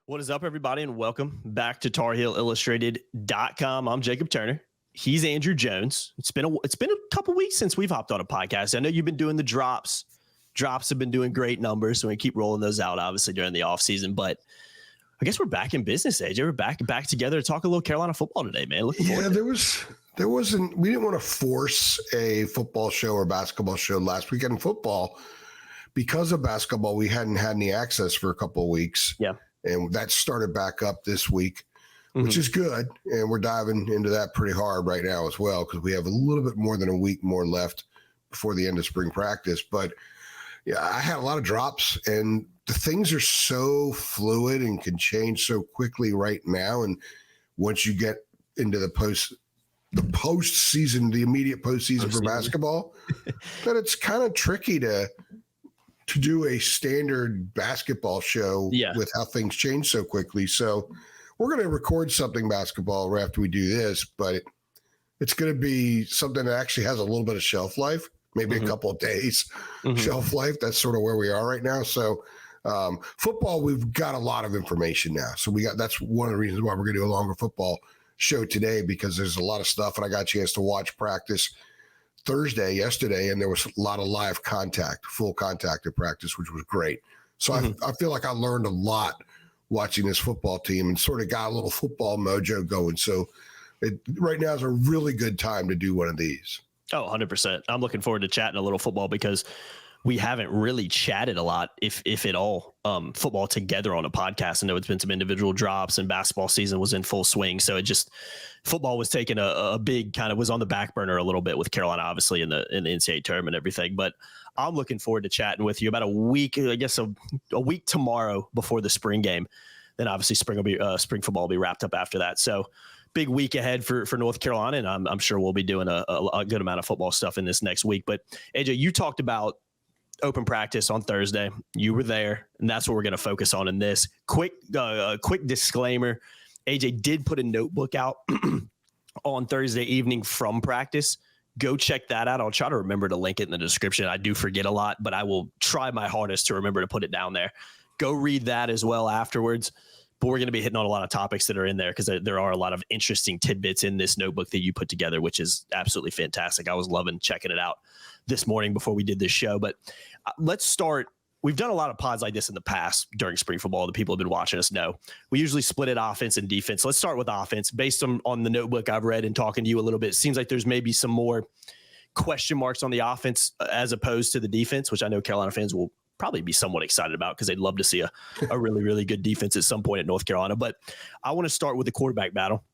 What is up, everybody, and welcome back to TarHeelIllustrated.com. I'm Jacob Turner. He's Andrew Jones. It's been a couple weeks since we've hopped on a podcast. I know you've been doing the drops. Drops have been doing great numbers, so we keep rolling those out, obviously, during the offseason. But I guess we're back in business, AJ. We're back together to talk a little Carolina football today, man. Looking forward to it. There wasn't. We didn't want to force a football show or basketball show last weekend. In football, because of basketball, we hadn't had any access for a couple of weeks. Yeah. And that started back up this week, which is good. And we're diving into that pretty hard right now as well, because we have a little bit more than a week more left before the end of spring practice. But yeah, I had a lot of drops, and the things are so fluid and can change so quickly right now. And once you get into the postseason, the immediate postseason for basketball, that it's kind of tricky to do a standard basketball show with how things change so quickly. So we're going to record something basketball right after we do this, but it's going to be something that actually has a little bit of shelf life, maybe a couple of days shelf life. That's sort of where we are right now. So football, we've got a lot of information now. So that's one of the reasons why we're going to do a longer football show today, because there's a lot of stuff, and I got a chance to watch practice yesterday, and there was a lot of live contact, full contact at practice, which was great. So I feel like I learned a lot watching this football team and sort of got a little football mojo going. So right now is a really good time to do one of these. Oh, 100%. I'm looking forward to chatting a little football, because we haven't really chatted a lot, if at all, football together on a podcast. I know it's been some individual drops, and basketball season was in full swing. So football was taking a big was on the back burner a little bit with Carolina, obviously, in the NCAA tournament and everything. But I'm looking forward to chatting with you about a week, I guess a week tomorrow before the spring game. Then obviously spring football will be wrapped up after that. So big week ahead for North Carolina, and I'm sure we'll be doing a good amount of football stuff in this next week. But AJ, you talked about open practice on Thursday. You were there, and that's what we're going to focus on in this. Quick disclaimer. AJ did put a notebook out on Thursday evening from practice. Go check that out. I'll try to remember to link it in the description. I do forget a lot, but I will try my hardest to remember to put it down there. Go read that as well afterwards. But we're going to be hitting on a lot of topics that are in there, because there are a lot of interesting tidbits in this notebook that you put together, which is absolutely fantastic. I was loving checking it out this morning before we did this show. But let's start. We've done a lot of pods like this in the past during spring football. The people who have been watching us know we usually split it offense and defense. Let's start with offense. Based on the notebook I've read and talking to you a little bit, it seems like there's maybe some more question marks on the offense as opposed to the defense, which I know Carolina fans will probably be somewhat excited about, because they'd love to see a really, really good defense at some point at North Carolina. But I want to start with the quarterback battle.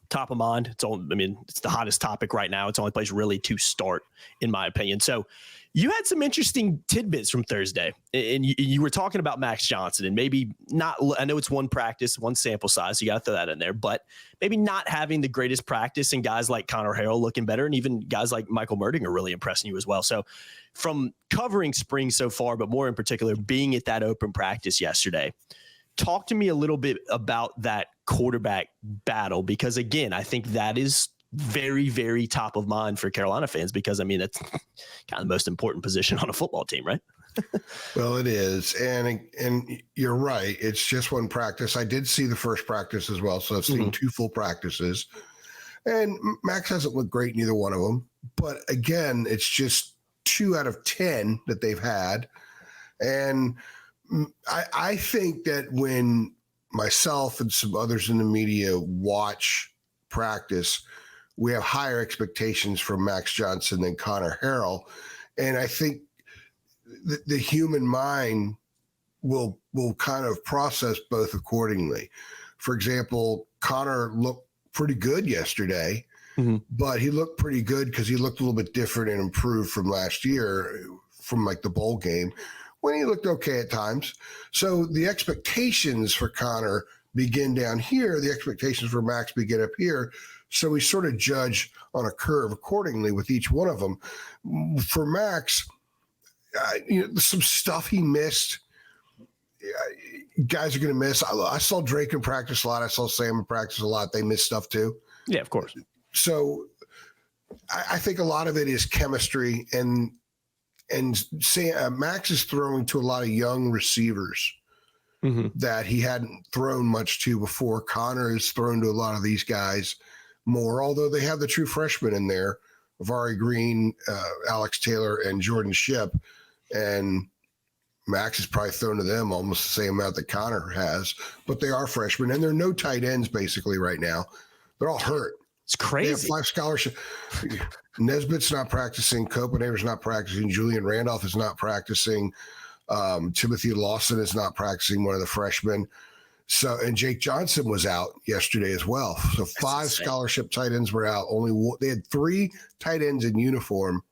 Top of mind. It's the hottest topic right now. It's the only place really to start, in my opinion. So you had some interesting tidbits from Thursday, and you were talking about Max Johnson, and maybe not. I know it's one practice, one sample size, so you got to throw that in there, but maybe not having the greatest practice, and guys like Connor Harrell looking better, and even guys like Michael Merding are really impressing you as well. So from covering spring so far, but more in particular, being at that open practice yesterday, talk to me a little bit about that quarterback battle, because again, I think that is very, very top of mind for Carolina fans, because that's kind of the most important position on a football team, right? Well, it is. And you're right. It's just one practice. I did see the first practice as well. So I've seen two full practices, and Max hasn't looked great in either one of them. But again, it's just 2 out of 10 that they've had. And I think that when myself and some others in the media watch practice, we have higher expectations from Max Johnson than Connor Harrell. And I think the human mind will kind of process both accordingly. For example, Connor looked pretty good yesterday, but he looked pretty good because he looked a little bit different and improved from last year, from like the bowl game, when he looked okay at times. So the expectations for Connor begin down here. The expectations for Max begin up here. So we sort of judge on a curve accordingly with each one of them. For Max, some stuff he missed, guys are going to miss. I saw Drake in practice a lot. I saw Sam in practice a lot. They missed stuff too. Yeah, of course. So I think a lot of it is chemistry, and Max is throwing to a lot of young receivers that he hadn't thrown much to before. Connor has thrown to a lot of these guys more, although they have the true freshmen in there, Vari Green, Alex Taylor, and Jordan Shipp. And Max has probably thrown to them almost the same amount that Connor has, but they are freshmen, and there are no tight ends basically right now. They're all hurt. It's crazy. They have 5 scholarships. Nesbitt's not practicing. Copenhagen's not practicing. Julian Randolph is not practicing. Timothy Lawson is not practicing, one of the freshmen. So, and Jake Johnson was out yesterday as well. So 5 scholarship tight ends were out. They had 3 tight ends in uniform.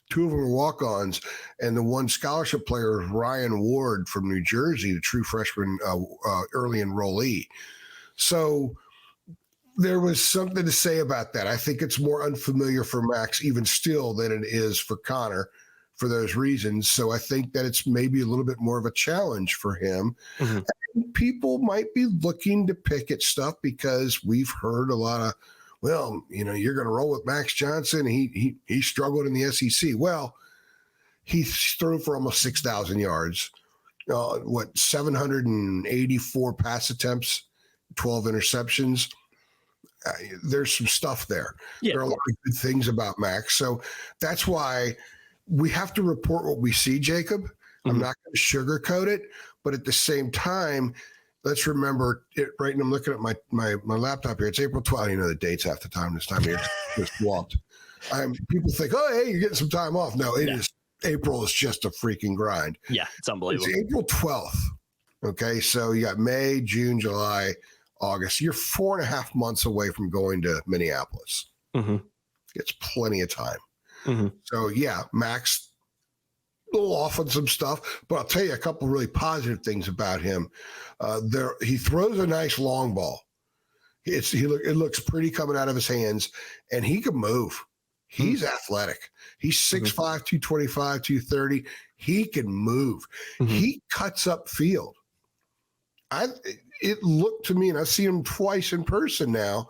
2 of them were walk-ons, and the one scholarship player was Ryan Ward from New Jersey, the true freshman early enrollee. So there was something to say about that. I think it's more unfamiliar for Max even still than it is for Connor for those reasons. So I think that it's maybe a little bit more of a challenge for him. And people might be looking to pick at stuff because we've heard a lot of, well, you're going to roll with Max Johnson. He struggled in the SEC. Well, he's thrown for almost 6,000 yards, 784 pass attempts, 12 interceptions. There's some stuff there. Yeah, there are a lot of good things about Max. So that's why we have to report what we see, Jacob. I'm not going to sugarcoat it, but at the same time, let's remember it, right? And I'm looking at my laptop here. It's April 12th. The dates half the time this time of year just swamped. People think, oh, hey, you're getting some time off. No, it is. April is just a freaking grind. Yeah, it's unbelievable. It's April 12th. Okay, so you got May, June, July, August. You're 4.5 months away from going to Minneapolis. It's plenty of time. So, yeah, Max a little off on some stuff, but I'll tell you a couple really positive things about him. He throws a nice long ball. It looks pretty coming out of his hands, and he can move. He's athletic. He's 6'5", 225, 230. He can move. He cuts up field. It looked to me, and I've seen him twice in person now,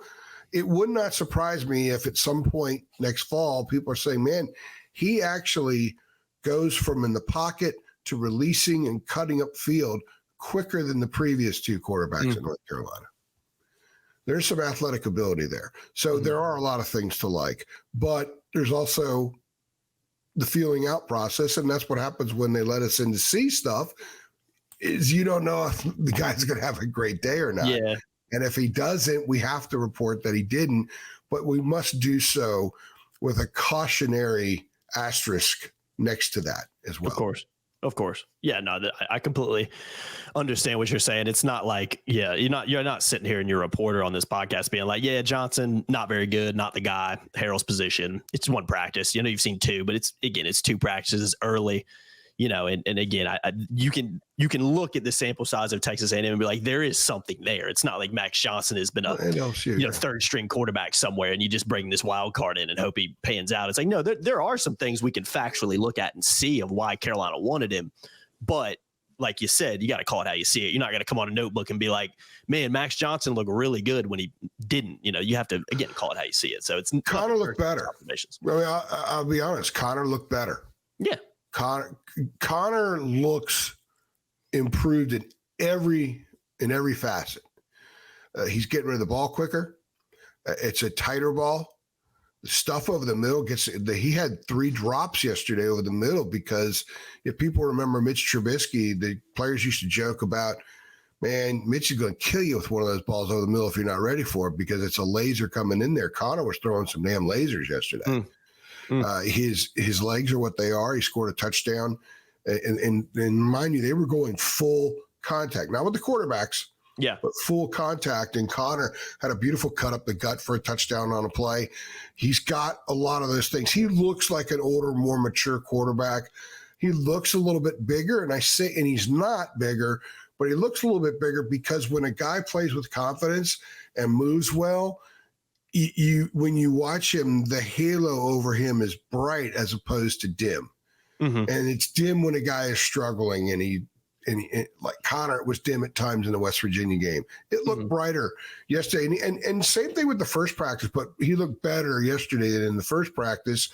it would not surprise me if at some point next fall, people are saying, man, he actually goes from in the pocket to releasing and cutting up field quicker than the previous 2 quarterbacks in North Carolina. There's some athletic ability there. So there are a lot of things to like, but there's also the feeling out process. And that's what happens when they let us in to see stuff is you don't know if the guy's going to have a great day or not. Yeah. And if he doesn't, we have to report that he didn't, but we must do so with a cautionary asterisk next to that as well. Of course. Yeah, no, I completely understand what you're saying. It's not like, you're not sitting here and you're a reporter on this podcast being like, yeah, Johnson, not very good, not the guy, Harrell's position. It's 1 practice. You've seen 2, but it's 2 practices early. And again, you can look at the sample size of Texas A&M and be like, there is something there. It's not like Max Johnson has been a 3rd string quarterback somewhere and you just bring this wild card in and hope he pans out. It's like, no, there are some things we can factually look at and see of why Carolina wanted him. But like you said, you got to call it how you see it. You're not going to come on a notebook and be like, man, Max Johnson looked really good when he didn't. You have to, again, call it how you see it. So it's Connor looked better. I'll be honest. Connor looked better. Yeah. Connor looks improved in every facet. He's getting rid of the ball quicker. It's a tighter ball. The stuff over the middle he had 3 drops yesterday over the middle because if people remember Mitch Trubisky, the players used to joke about, man, Mitch is going to kill you with one of those balls over the middle if you're not ready for it because it's a laser coming in there. Connor was throwing some damn lasers yesterday. His legs are what they are. He scored a touchdown. And mind you, they were going full contact, not with the quarterbacks, but full contact. And Connor had a beautiful cut up the gut for a touchdown on a play. He's got a lot of those things. He looks like an older, more mature quarterback. He looks a little bit bigger, and he's not bigger, but he looks a little bit bigger because when a guy plays with confidence and moves well, when you watch him, the halo over him is bright as opposed to dim. And it's dim when a guy is struggling and like Connor, it was dim at times in the West Virginia game. It looked brighter yesterday. And same thing with the first practice, but he looked better yesterday than in the first practice.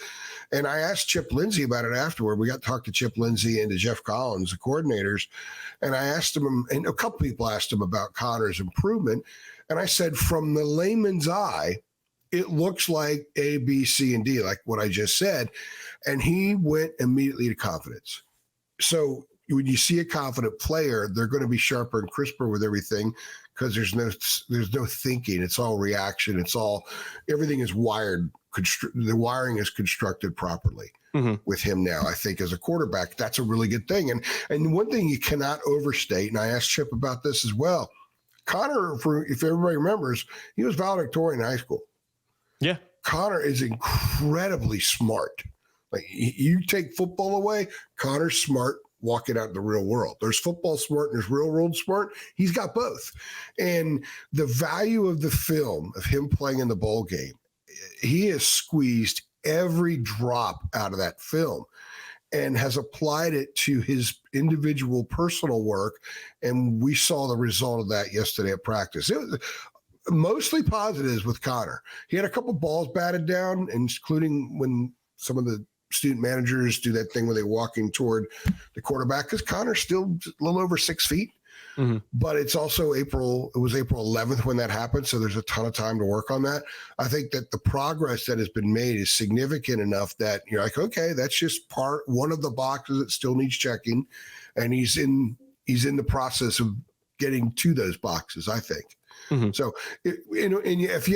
And I asked Chip Lindsey about it afterward. We got to talk to Chip Lindsey and to Jeff Collins, the coordinators. And I asked him, and a couple people asked him about Connor's improvement. And I said, from the layman's eye, it looks like A, B, C, and D, like what I just said. And he went immediately to confidence. So when you see a confident player, they're going to be sharper and crisper with everything because there's no thinking. It's all reaction. Everything is wired. The wiring is constructed properly with him now. I think as a quarterback, that's a really good thing. And one thing you cannot overstate, and I asked Chip about this as well. Connor, if everybody remembers, he was valedictorian in high school. Yeah. Connor is incredibly smart. Like you take football away, Connor's smart walking out in the real world. There's football smart and there's real world smart. He's got both. And the value of the film of him playing in the bowl game, he has squeezed every drop out of that film and has applied it to his individual personal work. And we saw the result of that yesterday at practice. It was mostly positives with Connor. He had a couple balls batted down, including when some of the student managers do that thing where they're walking toward the quarterback, because Connor's still a little over 6 feet. But it's also it was April 11th when that happened. So there's a ton of time to work on that. I think that the progress that has been made is significant enough that you're like, okay, that's just one of the boxes that still needs checking. And he's in the process of getting to those boxes, I think. So, if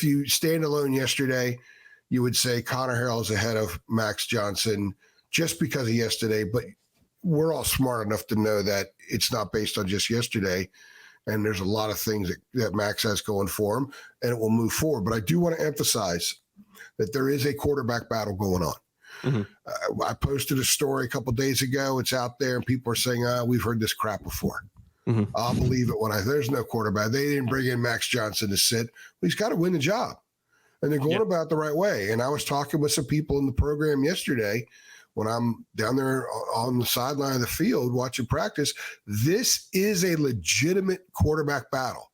you stand alone yesterday, you would say Connor Harrell's ahead of Max Johnson just because of yesterday. But we're all smart enough to know that it's not based on just yesterday. And there's a lot of things that Max has going for him, and it will move forward. But I do want to emphasize that there is a quarterback battle going on. I posted a story a couple of days ago. It's out there, and people are saying, we've heard this crap before. I'll believe it when there's no quarterback. They didn't bring in Max Johnson to sit. Well, he's got to win the job. And they're going about it the right way. And I was talking with some people in the program yesterday when I'm down there on the sideline of the field watching practice. This is a legitimate quarterback battle.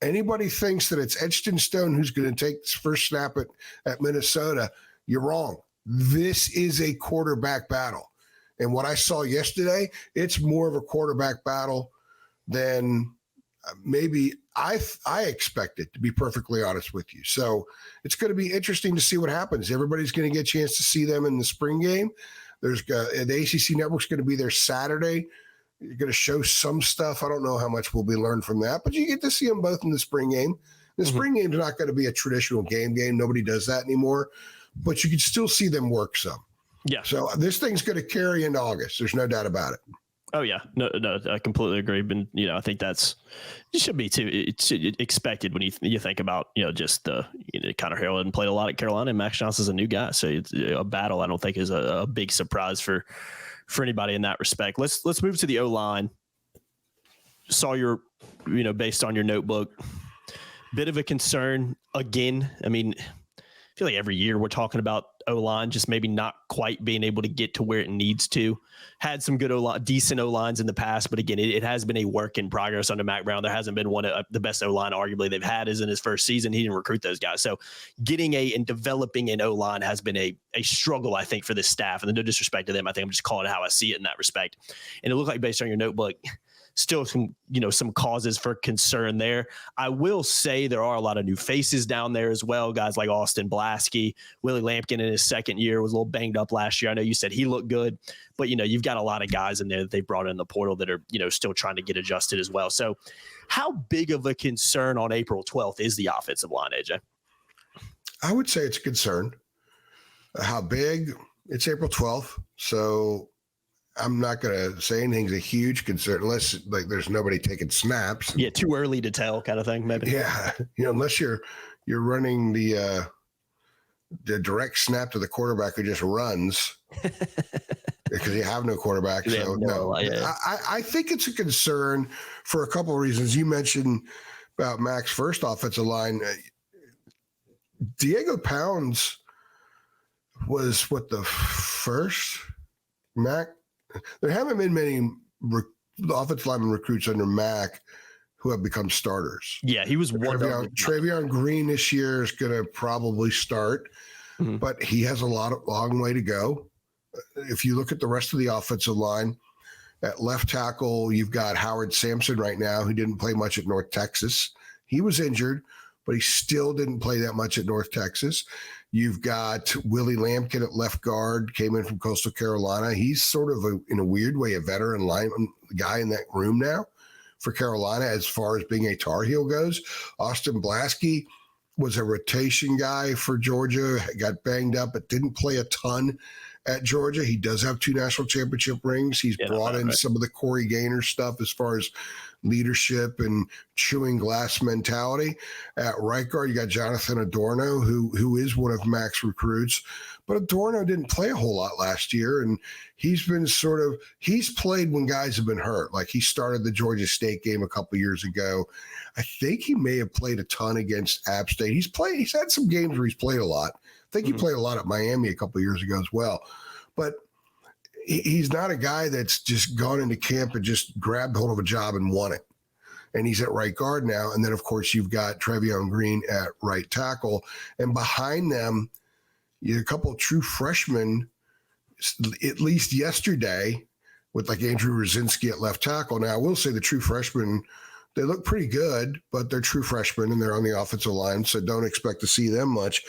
Anybody thinks that it's etched in stone who's going to take this first snap at Minnesota, you're wrong. This is a quarterback battle. And what I saw yesterday, it's more of a quarterback battle than maybe I expected, to be perfectly honest with you. So it's going to be interesting to see what happens. Everybody's going to get a chance to see them in the spring game. There's the ACC Network's going to be there Saturday. You're going to show some stuff. I don't know how much will be learned from that, but you get to see them both in the spring game. The spring game is not going to be a traditional game. Nobody does that anymore, but you can still see them work some. Yeah. So this thing's going to carry into August. There's no doubt about it. Oh yeah, no, I completely agree. But I think it should be too. It's expected when you think about just Connor Harrell hadn't played a lot at Carolina, and Max Johnson's a new guy, so it's a battle. I don't think is a big surprise for anybody in that respect. Let's move to the O-line. Saw your based on your notebook, bit of a concern again. I mean, I feel like every year we're talking about O-line just maybe not quite being able to get to where it needs to. Had some good decent O-lines in the past, but again, it has been a work in progress under Mac Brown. There hasn't been one of the best O-line arguably they've had is in his first season. He didn't recruit those guys. So getting and developing an O-line has been a struggle, I think, for this staff. And no disrespect to them, I think I'm just calling it how I see it in that respect. And it looked like based on your notebook, still some causes for concern there. I will say there are a lot of new faces down there as well. Guys like Austin Blasky, Willie Lampkin in his second year was a little banged up last year. I know you said he looked good, but you've got a lot of guys in there that they brought in the portal that are still trying to get adjusted as well. So how big of a concern on April 12th is the offensive line, AJ? I would say it's a concern. How big? It's April 12th. So I'm not going to say anything's a huge concern unless there's nobody taking snaps. Yeah, too early to tell kind of thing, maybe. Yeah, unless you're running the direct snap to the quarterback who just runs because you have no quarterback. So no, I think it's a concern for a couple of reasons. You mentioned about Mac's first offensive line. Diego Pounds was the first Mac. There haven't been many the offensive lineman recruits under Mac who have become starters. Yeah, he was one. Travion Green this year is going to probably start, but he has a long way to go. If you look at the rest of the offensive line, at left tackle, you've got Howard Sampson right now, who didn't play much at North Texas. He was injured, but he still didn't play that much at North Texas. You've got Willie Lampkin at left guard, came in from Coastal Carolina. He's sort of, in a weird way, a veteran lineman guy in that room now for Carolina as far as being a Tar Heel goes. Austin Blasky was a rotation guy for Georgia, got banged up, but didn't play a ton at Georgia. He does have 2 national championship rings. He's brought in some of the Corey Gaynor stuff as far as leadership and chewing glass mentality. At right guard, you got Jonathan Adorno, who is one of Mac's recruits. But Adorno didn't play a whole lot last year, and he's been he's played when guys have been hurt. Like he started the Georgia State game a couple years ago. I think he may have played a ton against App State. He's had some games where he's played a lot. I think he played a lot at Miami a couple years ago as well. But he's not a guy that's just gone into camp and just grabbed hold of a job and won it. And he's at right guard now. And then, of course, you've got Travion Green at right tackle. And behind them, you have a couple of true freshmen, at least yesterday, with like Andrew Rosinski at left tackle. Now, I will say the true freshmen, they look pretty good, but they're true freshmen and they're on the offensive line, so don't expect to see them much.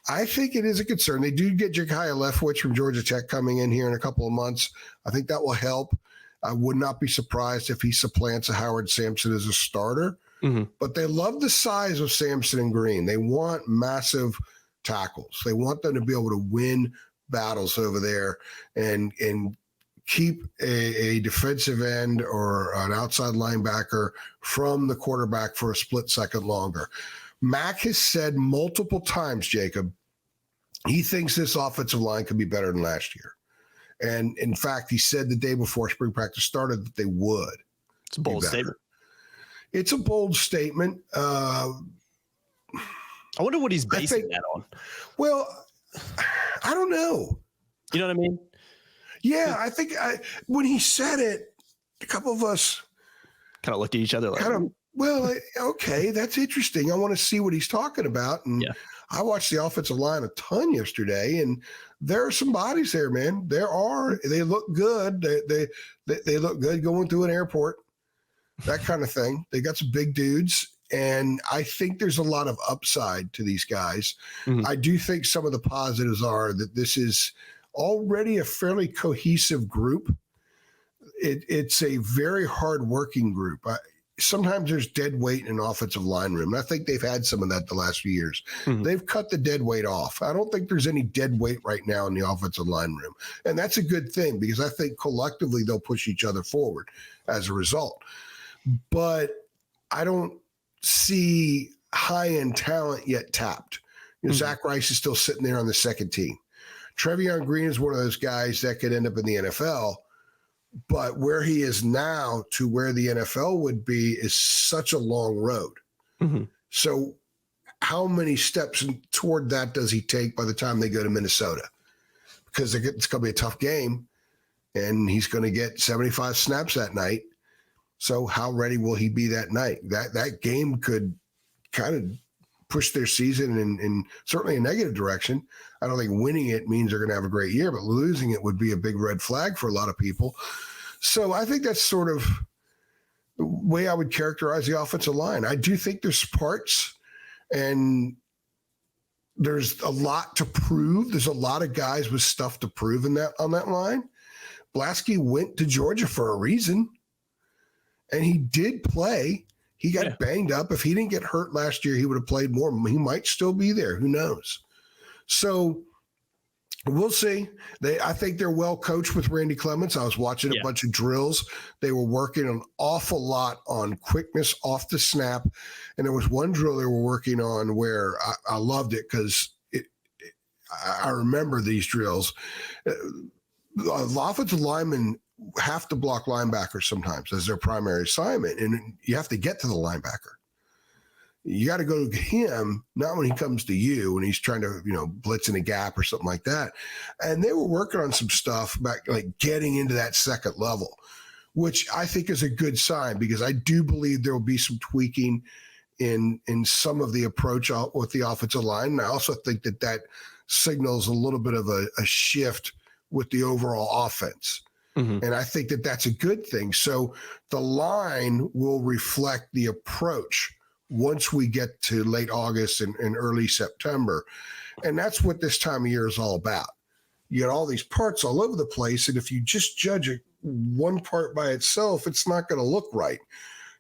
I think it is a concern. They do get Jekiah Leftwich from Georgia Tech coming in here in a couple of months. I think that will help. I would not be surprised if he supplants a Howard Sampson as a starter. But they love the size of Sampson and Green. They want massive tackles. They want them to be able to win battles over there and keep a defensive end or an outside linebacker from the quarterback for a split second longer. Mac has said multiple times, Jacob, he thinks this offensive line could be better than last year. And in fact, he said the day before spring practice started that they would. It's a bold statement. It's a bold statement. I wonder what he's basing that on. Well, I don't know. You know what I mean? Yeah, I think when he said it, a couple of us kind of looked at each other like, well, okay, that's interesting. I want to see what he's talking about. And I watched the offensive line a ton yesterday, and there are some bodies there, man. They look good. They look good going through an airport, that kind of thing. They got some big dudes, and I think there's a lot of upside to these guys. I do think some of the positives are that this is already a fairly cohesive group. It's a very hard-working group. Sometimes there's dead weight in an offensive line room, and I think they've had some of that the last few years. They've cut the dead weight off. I don't think there's any dead weight right now in the offensive line room, and that's a good thing because I think collectively they'll push each other forward as a result. But I don't see high-end talent yet tapped. Zach Rice is still sitting there on the second team. Travion Green is one of those guys that could end up in the NFL, but where he is now to where the NFL would be is such a long road. So how many steps toward that does he take by the time they go to Minnesota? Because it's going to be a tough game, and he's going to get 75 snaps that night. So how ready will he be that night? That game could kind of push their season in certainly a negative direction. I don't think winning it means they're going to have a great year, but losing it would be a big red flag for a lot of people. So I think that's sort of the way I would characterize the offensive line. I do think there's parts and there's a lot to prove. There's a lot of guys with stuff to prove on that line. Blasky went to Georgia for a reason, and he did play. He got banged up. If he didn't get hurt last year, he would have played more. He might still be there. Who knows? So we'll see. I think they're well coached with Randy Clements. I was watching a bunch of drills. They were working an awful lot on quickness off the snap. And there was one drill they were working on where I loved it because I remember these drills. The offensive linemen have to block linebackers sometimes as their primary assignment, and you have to get to the linebacker. You got to go to him, not when he comes to you and he's trying to, blitz in a gap or something like that. And they were working on some stuff back, like getting into that second level which I think is a good sign because I do believe there will be some tweaking in some of the approach with the offensive line. And I also think that signals a little bit of a shift with the overall offense. Mm-hmm. And I think that that's a good thing. So the line will reflect the approach once we get to late August and early September. And that's what this time of year is all about. You got all these parts all over the place. And if you just judge one part by itself, it's not going to look right.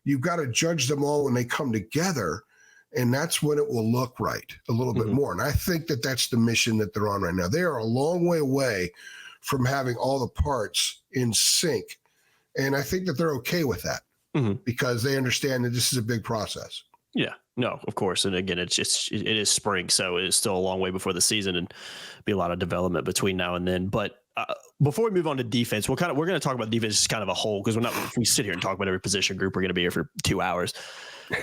You've got to judge them all when they come together. And that's when it will look right a little bit more. And I think that that's the mission that they're on right now. They are a long way away from having all the parts in sync. And I think that they're okay with that because they understand that this is a big process. Yeah, no, of course. And again, it is spring, so it's still a long way before the season and be a lot of development between now and then. But before we move on to defense, we're going to talk about defense as kind of a whole, because if we sit here and talk about every position group, we're going to be here for 2 hours.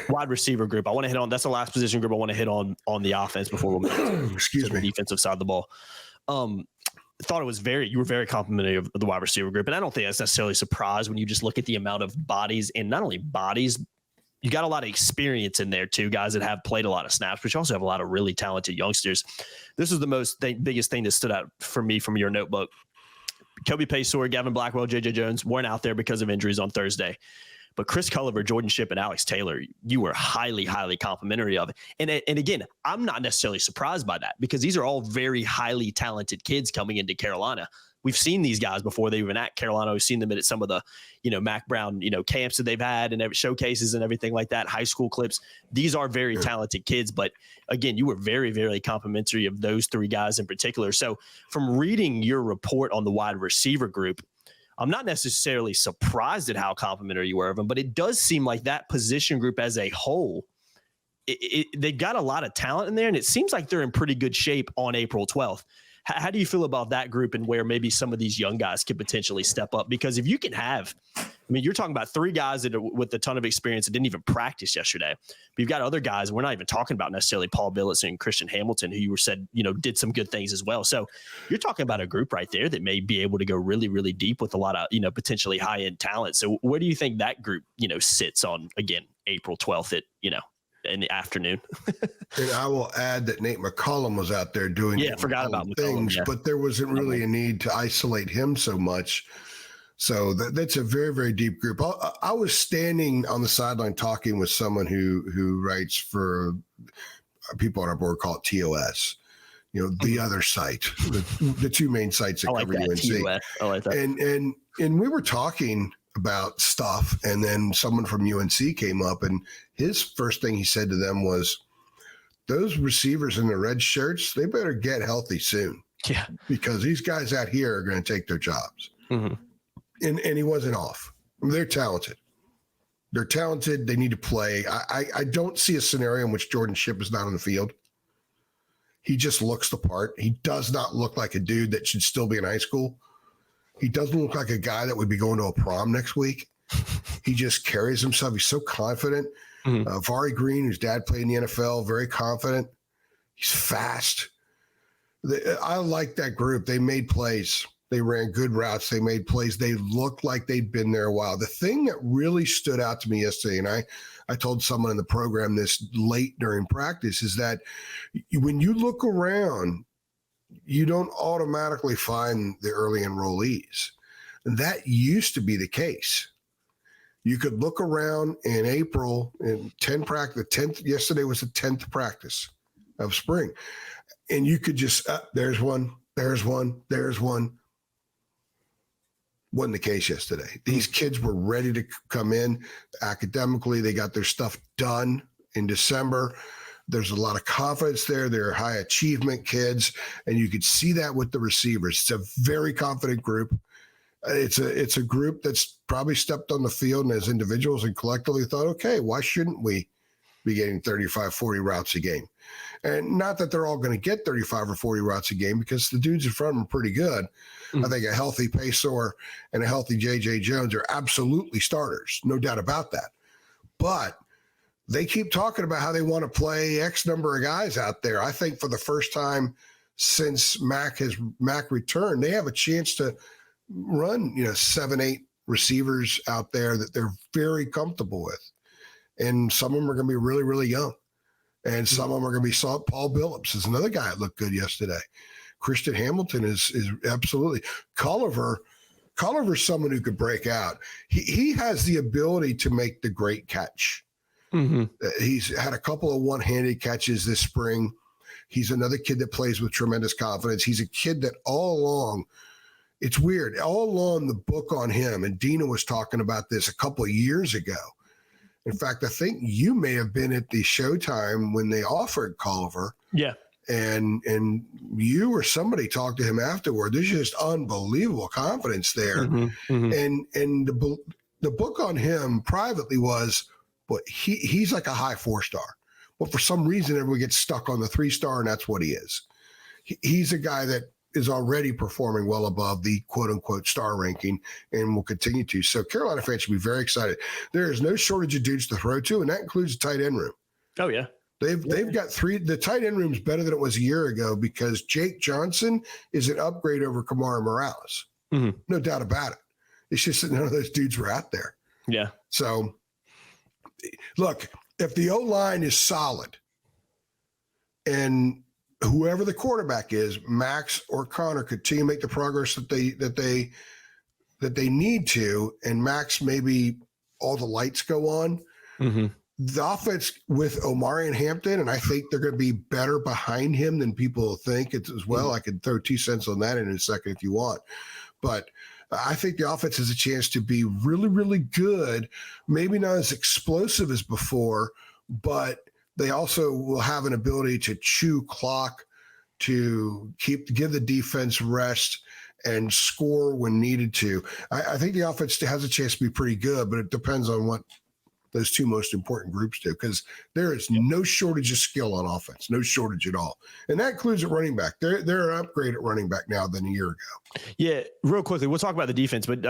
Wide receiver group, I want to hit on. That's the last position group I want to hit on the offense before we move to the defensive side of the ball. Thought it was you were very complimentary of the wide receiver group. And I don't think that's necessarily a surprise when you just look at the amount of bodies, and not only bodies, you got a lot of experience in there too, guys that have played a lot of snaps, but you also have a lot of really talented youngsters. This is the biggest thing that stood out for me from your notebook. Kobe Paysor, Gavin Blackwell, JJ Jones weren't out there because of injuries on Thursday. But Chris Culliver, Jordan Shipp, and Alex Taylor, you were highly, highly complimentary of. And again, I'm not necessarily surprised by that because these are all very highly talented kids coming into Carolina. We've seen these guys before they even at Carolina. We've seen them at some of the, Mac Brown, camps that they've had and showcases and everything like that, high school clips. These are very talented kids. But again, you were very, very complimentary of those three guys in particular. So from reading your report on the wide receiver group, I'm not necessarily surprised at how complimentary you were of them, but it does seem like that position group as a whole, they've got a lot of talent in there, and it seems like they're in pretty good shape on April 12th. How do you feel about that group and where maybe some of these young guys could potentially step up? Because if you can you're talking about three guys that are with a ton of experience that didn't even practice yesterday. But you've got other guys. We're not even talking about necessarily Paul Billets and Christian Hamilton, who you said, did some good things as well. So you're talking about a group right there that may be able to go really, really deep with a lot of, potentially high-end talent. So where do you think that group, sits on, again, April 12th at, in the afternoon? And I will add that Nate McCollum was out there doing forgot about things, McCollum, but there wasn't really a need to isolate him so much. So that's a very, very deep group. I was standing on the sideline talking with someone who writes for people on our board called TOS, the other site, the two main sites that cover UNC. TOS. I like that. And we were talking about stuff, and then someone from UNC came up, and his first thing he said to them was, those receivers in the red shirts, they better get healthy soon. Yeah. Because these guys out here are going to take their jobs. Mm-hmm. And he wasn't off. They're talented. They're talented. They need to play. I don't see a scenario in which Jordan Shipp is not on the field. He just looks the part. He does not look like a dude that should still be in high school. He doesn't look like a guy that would be going to a prom next week. He just carries himself. He's so confident. Mm-hmm. Vari Green, whose dad played in the NFL, very confident. He's fast. I like that group. They made plays. They ran good routes. They made plays. They looked like they'd been there a while. The thing that really stood out to me yesterday, and I told someone in the program this late during practice, is that when you look around, you don't automatically find the early enrollees. That used to be the case. You could look around in April and 10 practice. Yesterday was the 10th practice of spring. And you could just, there's one. Wasn't the case yesterday. These kids were ready to come in academically. They got their stuff done in December. There's a lot of confidence there. They're high achievement kids, and you could see that with the receivers. It's a very confident group. It's a group that's probably stepped on the field and as individuals and collectively thought, okay, why shouldn't we be getting 35, 40 routes a game? And not that they're all going to get 35 or 40 routes a game, because the dudes in front of them are pretty good. I think a healthy Paysor and a healthy JJ Jones are absolutely starters, no doubt about that. But they keep talking about how they want to play X number of guys out there. I think for the first time since Mac returned, they have a chance to run, 7, 8 receivers out there that they're very comfortable with. And some of them are going to be really, really young. And some of them are going to be soft. Paul Billups is another guy that looked good yesterday. Christian Hamilton is absolutely. Culliver's someone who could break out. He has the ability to make the great catch. Mm-hmm. He's had a couple of one-handed catches this spring. He's another kid that plays with tremendous confidence. He's a kid that all along, it's weird, all along the book on him, and Dina was talking about this a couple of years ago. In fact, I think you may have been at the Showtime when they offered Culliver. Yeah. And you or somebody talked to him afterward. There's just unbelievable confidence there. Mm-hmm. Mm-hmm. And the book on him privately was, but he's like a high 4-star. But for some reason, everyone gets stuck on the 3-star, and that's what he is. He's a guy that is already performing well above the quote-unquote star ranking and will continue to. So Carolina fans should be very excited. There is no shortage of dudes to throw to, and that includes the tight end room. Oh, yeah. They've got 3. The tight end room is better than it was a year ago because Jake Johnson is an upgrade over Kamara Morales. Mm-hmm. No doubt about it. It's just that none of those dudes were out there. Yeah. So, look, if the O-line is solid and whoever the quarterback is, Max or Connor, continue to make the progress that they need to, and Max, maybe all the lights go on. Mm-hmm. The offense with Omari and Hampton, and I think they're going to be better behind him than people think it as well. Mm-hmm. I could throw 2 cents on that in a second if you want. But I think the offense has a chance to be really, really good. Maybe not as explosive as before, but they also will have an ability to chew clock, to give the defense rest and score when needed to. I think the offense has a chance to be pretty good, but it depends on what those 2 most important groups do, because there is no shortage of skill on offense, no shortage at all. And that includes at running back. They're an upgrade at running back now than a year ago. Yeah, real quickly, we'll talk about the defense, but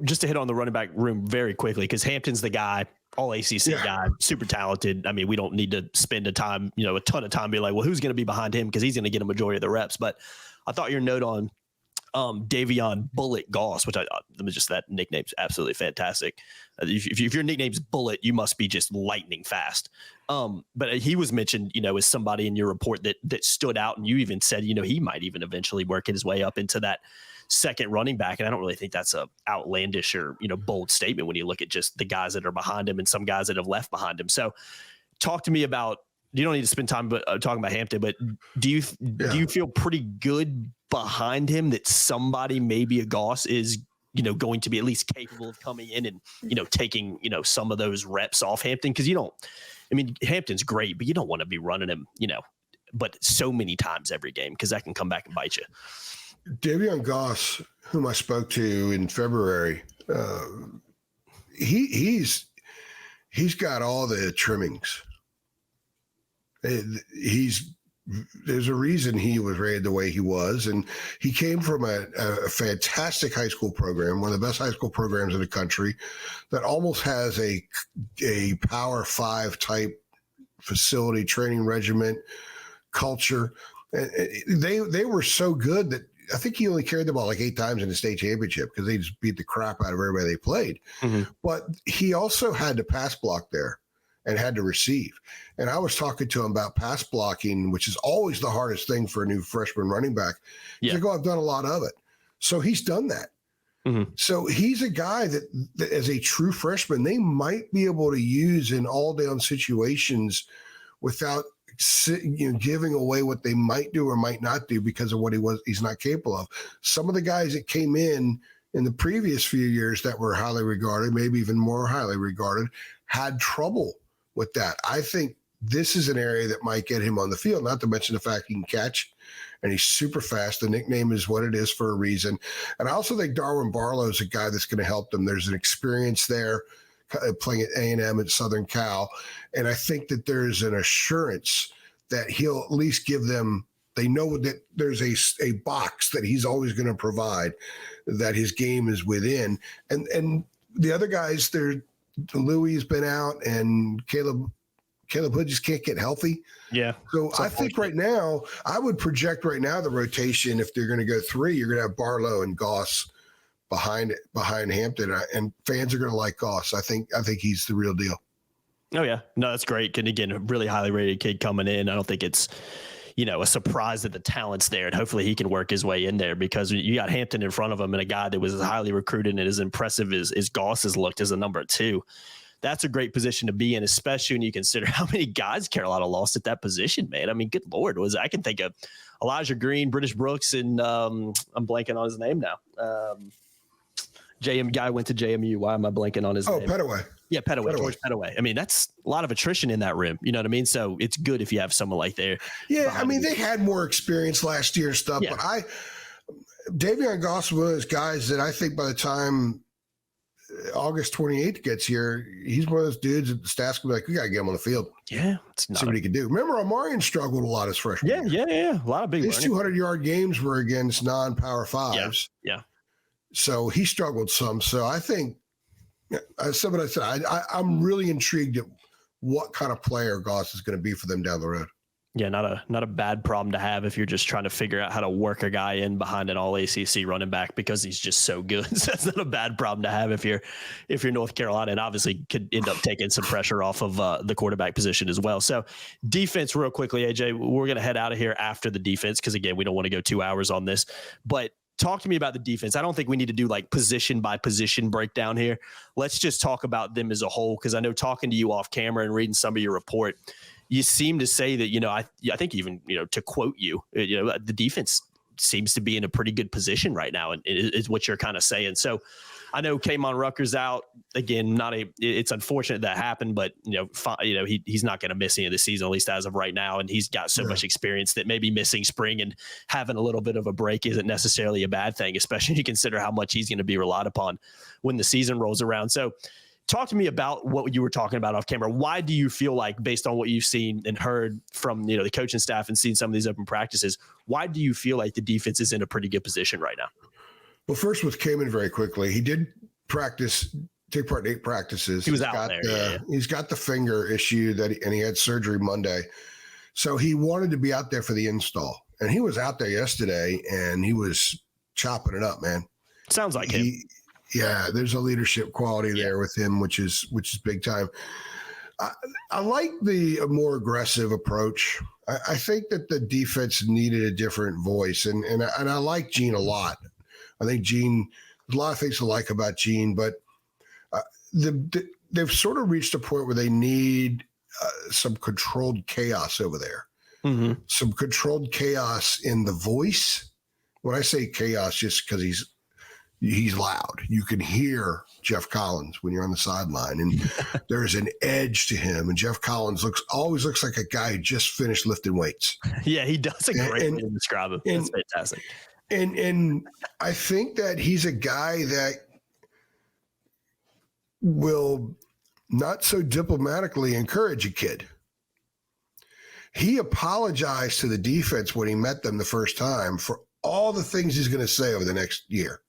just to hit on the running back room very quickly, because Hampton's the guy, all ACC guy, super talented. I mean, we don't need to spend a ton of time being like, well, who's going to be behind him, because he's going to get a majority of the reps. But I thought your note on Davion Bullet Goss, which that nickname's absolutely fantastic. If your nickname's Bullet, you must be just lightning fast. But he was mentioned, as somebody in your report that stood out, and you even said, he might even eventually work his way up into that second running back. And I don't really think that's a outlandish or, bold statement when you look at just the guys that are behind him and some guys that have left behind him. So talk to me about, you don't need to spend time talking about Hampton, but do you feel pretty good behind him that somebody, maybe a Goss, is going to be at least capable of coming in and taking some of those reps off Hampton? Because Hampton's great, but you don't want to be running him but so many times every game, because that can come back and bite you. Davion Goss, whom I spoke to in February, he's got all the trimmings. There's a reason he was rated the way he was, and he came from a fantastic high school program, one of the best high school programs in the country, that almost has a Power 5 type facility, training regiment, culture. They were so good that I think he only carried the ball like 8 times in the state championship, because they just beat the crap out of everybody they played. Mm-hmm. But he also had to pass block there and had to receive. And I was talking to him about pass blocking, which is always the hardest thing for a new freshman running back. He's like, I've done a lot of it. So he's done that. Mm-hmm. So he's a guy that as a true freshman, they might be able to use in all down situations without giving away what they might do or might not do because of what he's not capable of. Some of the guys that came in the previous few years that were highly regarded, maybe even more highly regarded, had trouble with that. I think this is an area that might get him on the field, not to mention the fact he can catch and he's super fast. The nickname is what it is for a reason. And I also think Darwin Barlow is a guy that's going to help them. There's an experience there playing at A&M at Southern Cal. And I think that there's an assurance that he'll at least give them, they know that there's a box that he's always going to provide, that his game is within. And the other guys, Louis has been out, and Caleb Hood just can't get healthy. Yeah. So I think right now, I would project right now the rotation, if they're going to go 3, you're going to have Barlow and Goss behind Hampton, and fans are going to like Goss. I think he's the real deal. Oh yeah, no, that's great. And again, a really highly rated kid coming in. I don't think it's, a surprise that the talent's there, and hopefully he can work his way in there, because you got Hampton in front of him and a guy that was as highly recruited and as impressive as Goss has looked as a number 2. That's a great position to be in, especially when you consider how many guys Carolina lost at that position, man. I mean, good Lord, I can think of Elijah Green, British Brooks, and I'm blanking on his name now. JM guy went to JMU. Why am I blanking on his name? Oh, Pettaway. Yeah, Pettaway, George Pettaway. I mean, that's a lot of attrition in that rim. You know what I mean? So it's good if you have someone like there. Yeah, I mean, they had more experience last year and stuff, but Davion Goss was one of those guys that I think by the time August 28th gets here, he's one of those dudes that the staff's gonna be like, we gotta get him on the field. Yeah, it's not see what he can do. Remember, Omarion struggled a lot his freshman year. Yeah. A lot of big. His 200-yard games were against non-power fives. Yeah. So he struggled some. So I think, somebody said, I'm really intrigued at what kind of player Goss is going to be for them down the road. Yeah, not a bad problem to have if you're just trying to figure out how to work a guy in behind an all ACC running back, because he's just so good. So that's not a bad problem to have if you're North Carolina, and obviously could end up taking some pressure off of the quarterback position as well. So defense, real quickly, AJ, we're going to head out of here after the defense, because again, we don't want to go 2 hours on this, but talk to me about the defense. I don't think we need to do like position by position breakdown here. Let's just talk about them as a whole, because I know talking to you off camera and reading some of your report, you seem to say that, I think even, to quote you, the defense seems to be in a pretty good position right now, and is what you're kind of saying. So I know K'Mon Rucker's out again. It's unfortunate that happened, but he's not going to miss any of the season, at least as of right now. And he's got so much experience that maybe missing spring and having a little bit of a break isn't necessarily a bad thing, especially if you consider how much he's going to be relied upon when the season rolls around. So talk to me about what you were talking about off camera. Why do you feel like, based on what you've seen and heard from the coaching staff and seen some of these open practices, why do you feel like the defense is in a pretty good position right now? Well, first with K'Mon very quickly, he did take part in 8 practices. He was out there. He's got the finger issue and he had surgery Monday. So he wanted to be out there for the install. And he was out there yesterday and he was chopping it up, man. Sounds like him. Yeah, there's a leadership quality there with him, which is big time. I like the more aggressive approach. I think that the defense needed a different voice, and I like Gene a lot. I think Gene, there's a lot of things to like about Gene, but they've sort of reached a point where they need some controlled chaos over there. Mm-hmm. Some controlled chaos in the voice. When I say chaos, just because he's loud. You can hear Jeff Collins when you're on the sideline, and there's an edge to him. And Jeff Collins always looks like a guy who just finished lifting weights. Yeah, he does a great way to describe him. That's fantastic. And I think that he's a guy that will not so diplomatically encourage a kid. He apologized to the defense when he met them the first time for all the things he's going to say over the next year.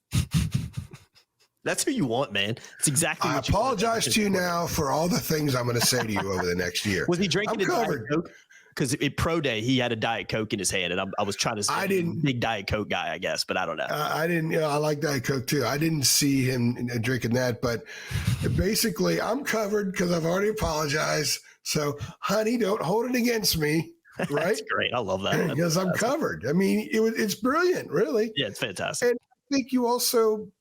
That's who you want, man. It's exactly what I apologize to you now for all the things I'm going to say to you over the next year. Was he drinking a Diet Coke? Because at Pro Day, he had a Diet Coke in his hand, and I was trying to say big Diet Coke guy, I guess, but I don't know. I didn't, I like Diet Coke too. I didn't see him drinking that, but basically I'm covered because I've already apologized. So, honey, don't hold it against me. Right? That's great. I love that. Because I'm covered. I mean, it's brilliant, really. Yeah, it's fantastic. And I think you also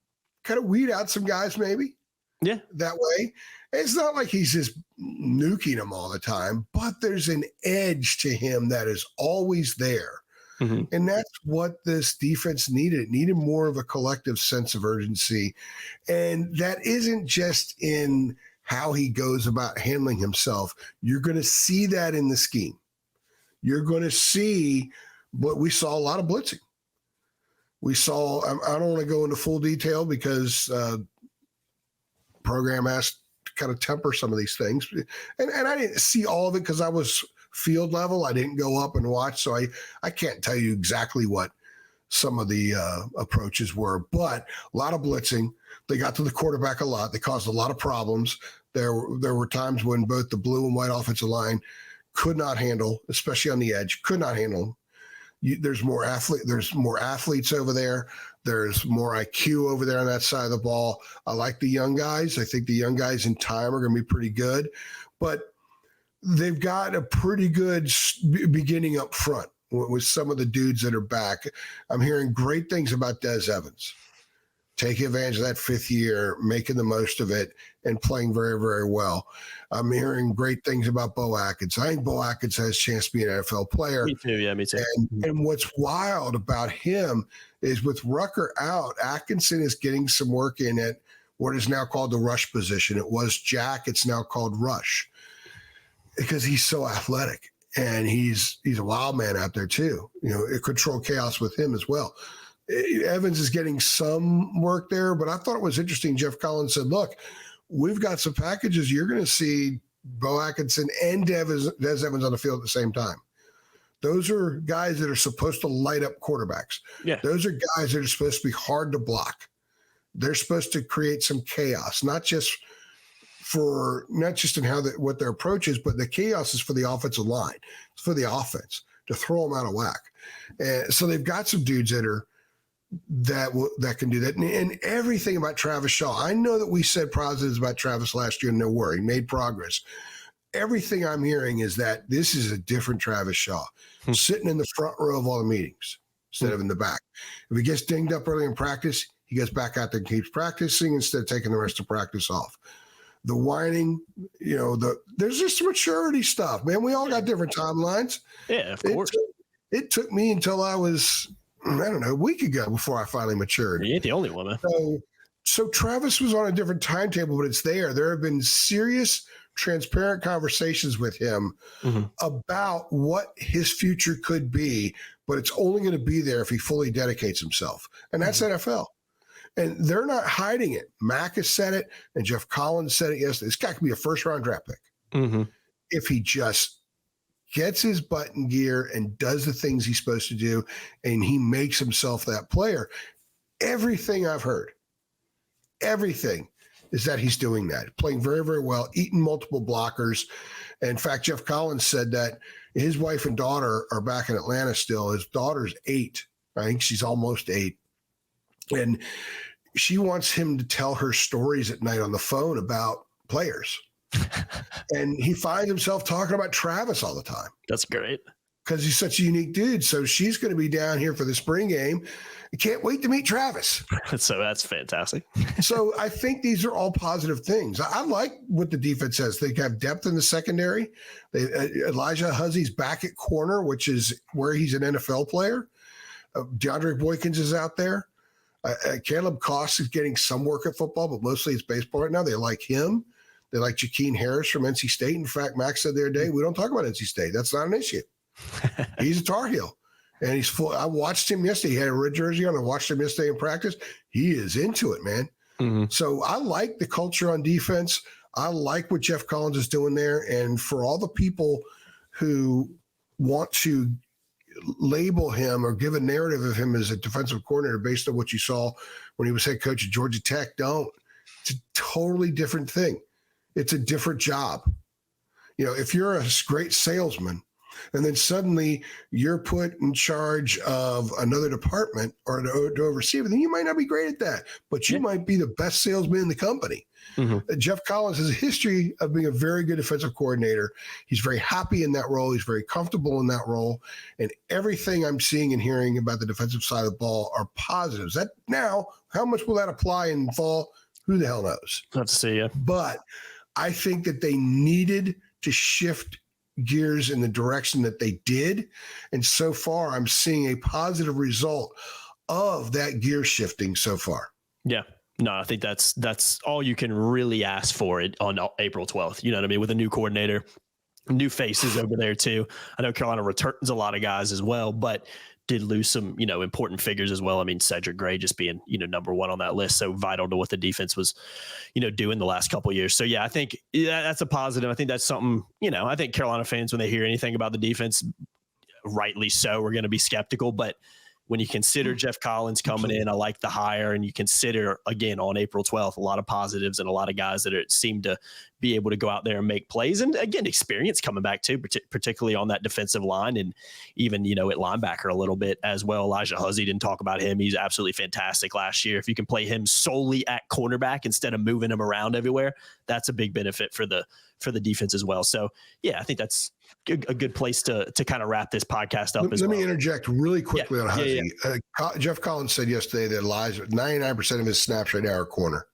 kind of weed out some guys maybe. Yeah. That way. It's not like he's just nuking them all the time, but there's an edge to him that is always there. Mm-hmm. And that's what this defense needed. It needed more of a collective sense of urgency. And that isn't just in how he goes about handling himself. You're going to see that in the scheme. You're going to see what we saw, a lot of blitzing. We saw, I don't want to go into full detail because program has to kind of temper some of these things. And I didn't see all of it because I was field level. I didn't go up and watch. So I can't tell you exactly what some of the approaches were, but a lot of blitzing. They got to the quarterback a lot. They caused a lot of problems. There were times when both the blue and white offensive line could not handle, especially on the edge, could not handle. there's more athletes over there. There's more IQ over there on that side of the ball. I like the young guys. I think the young guys in time are going to be pretty good, but they've got a pretty good beginning up front with some of the dudes that are back. I'm hearing great things about Des Evans, taking advantage of that 5th year, making the most of it, and playing very, very well. I'm hearing great things about Bo Atkins. I think Bo Atkins has a chance to be an NFL player. Me too. Yeah, me too. And what's wild about him is with Rucker out, Atkinson is getting some work in at what is now called the rush position. It was Jack. It's now called rush because he's so athletic. And he's a wild man out there too. It control chaos with him as well. Evans is getting some work there, but I thought it was interesting. Jeff Collins said, look, we've got some packages. You're going to see Bo Atkinson and Des Evans on the field at the same time. Those are guys that are supposed to light up quarterbacks. Yeah. Those are guys that are supposed to be hard to block. They're supposed to create some chaos, not just in what their approach is, but the chaos is for the offensive line. It's for the offense to throw them out of whack. And so they've got some dudes that can do that. And everything about Travis Shaw, I know that we said positives about Travis last year, and no worry, made progress. Everything I'm hearing is that this is a different Travis Shaw, sitting in the front row of all the meetings instead of in the back. If he gets dinged up early in practice, he goes back out there and keeps practicing instead of taking the rest of practice off. The whining, there's just maturity stuff, man. We all got different timelines. Yeah, of course. It took me until I was, a week ago before I finally matured. You ain't the only one, man. So Travis was on a different timetable, but it's there. There have been serious, transparent conversations with him about what his future could be, but it's only going to be there if he fully dedicates himself. And that's NFL. And they're not hiding it. Mac has said it, and Jeff Collins said it yesterday. This guy could be a first-round draft pick if he just gets his butt in gear and does the things he's supposed to do, and he makes himself that player. Everything I've heard, everything is that he's doing that, playing very, very well, eating multiple blockers. In fact, Jeff Collins said that his wife and daughter are back in Atlanta still. His daughter's 8. I think she's almost 8. And she wants him to tell her stories at night on the phone about players. And he finds himself talking about Travis all the time. That's great. Because he's such a unique dude. So she's going to be down here for the spring game. I can't wait to meet Travis. So that's fantastic. So I think these are all positive things. I like what the defense says. They have depth in the secondary. Elijah Huzzy's back at corner, which is where he's an NFL player. DeAndre Boykins is out there. Caleb Koss is getting some work at football, but mostly it's baseball right now. They like him. They like Jakeem Harris from NC State. In fact, Max said the other day, we don't talk about NC State. That's not an issue. He's a Tar Heel. And he's full. I watched him yesterday. He had a red jersey on. I watched him yesterday in practice. He is into it, man. So I like the culture on defense. I like what Jeff Collins is doing there. And for all the people who want to label him or give a narrative of him as a defensive coordinator based on what you saw when he was head coach at Georgia Tech, don't. It's a totally different thing. It's a different job. If you're a great salesman and then suddenly you're put in charge of another department or to oversee everything, you might not be great at that, but you might be the best salesman in the company. Jeff Collins has a history of being a very good defensive coordinator. He's very happy in that role. He's very comfortable in that role. And everything I'm seeing and hearing about the defensive side of the ball are positives. That now, how much will that apply in fall? Who the hell knows? Let's see. Yeah. But I think that they needed to shift gears in the direction that they did. And so far, I'm seeing a positive result of that gear shifting so far. Yeah. No, I think that's all you can really ask for it on April 12th. You know what I mean? With a new coordinator, new faces over there too. I know Carolina returns a lot of guys as well, but did lose some, important figures as well. I mean, Cedric Gray just being, number one on that list. So vital to what the defense was, doing the last couple of years. So yeah, I think that's a positive. I think that's something, I think Carolina fans, when they hear anything about the defense, rightly so, we're going to be skeptical, but when you consider Jeff Collins coming in, I like the hire, and you consider, again, on April 12th, a lot of positives and a lot of guys that seem to be able to go out there and make plays. And again, experience coming back too, particularly on that defensive line and even, at linebacker a little bit as well. Elijah Huzzy, didn't talk about him. He's absolutely fantastic last year. If you can play him solely at cornerback instead of moving him around everywhere, that's a big benefit for the defense as well. So yeah, I think that's a good place to kind of wrap this podcast up. Let me interject really quickly on Huzzy. Jeff Collins said yesterday that 99% of his snaps right now are corner.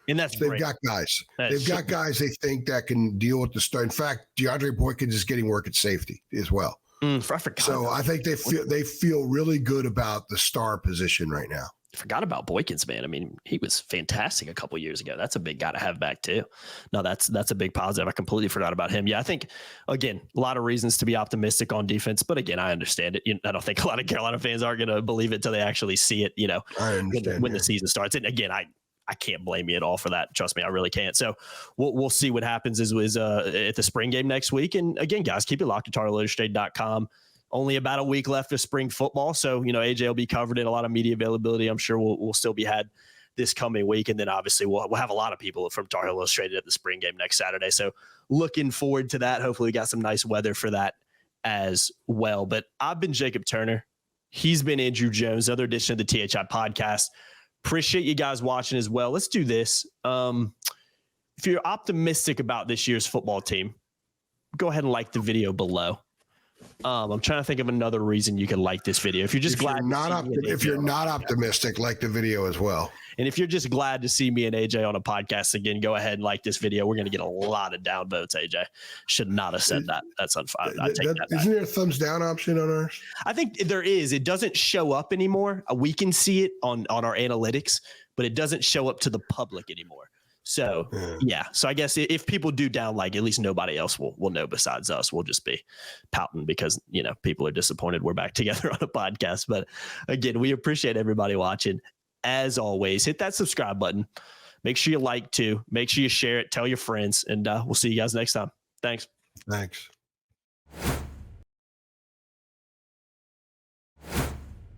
And that's They've got guys. They've got guys they think that can deal with the start. In fact, DeAndre Boykins is getting work at safety as well. So I think they feel really good about the star position right now. I forgot about Boykins, man. I mean, he was fantastic a couple years ago. That's a big guy to have back too. No, that's a big positive. I completely forgot about him. Yeah, I think, again, a lot of reasons to be optimistic on defense, but again, I understand it. I don't think a lot of Carolina fans are going to believe it till they actually see it, I understand when the season starts. And again, I can't blame you at all for that. Trust me, I really can't. So we'll see what happens is at the spring game next week. And again, guys, keep it locked to TarTarIllustrated.com. Only about a week left of spring football. So, AJ will be covered in a lot of media availability. I'm sure we'll still be had this coming week. And then obviously we'll have a lot of people from Tar Heel Illustrated at the spring game next Saturday. So looking forward to that. Hopefully we got some nice weather for that as well. But I've been Jacob Turner. He's been Andrew Jones, another edition of the THI podcast. Appreciate you guys watching as well. Let's do this. If you're optimistic about this year's football team, go ahead and like the video below. I'm trying to think of another reason you can like this video. If you're just if you're not optimistic, like the video as well. And if you're just glad to see me and AJ on a podcast again, go ahead and like this video. We're going to get a lot of downvotes. AJ should not have said that. That's unfun. Isn't there a thumbs down option on ours? I think there is. It doesn't show up anymore. We can see it on our analytics, but it doesn't show up to the public anymore. So, yeah. So I guess if people do down like, at least nobody else will know besides us. We'll just be pouting because, people are disappointed we're back together on a podcast. But again, we appreciate everybody watching. As always, hit that subscribe button. Make sure you like too. Make sure you share it. Tell your friends. And we'll see you guys next time. Thanks.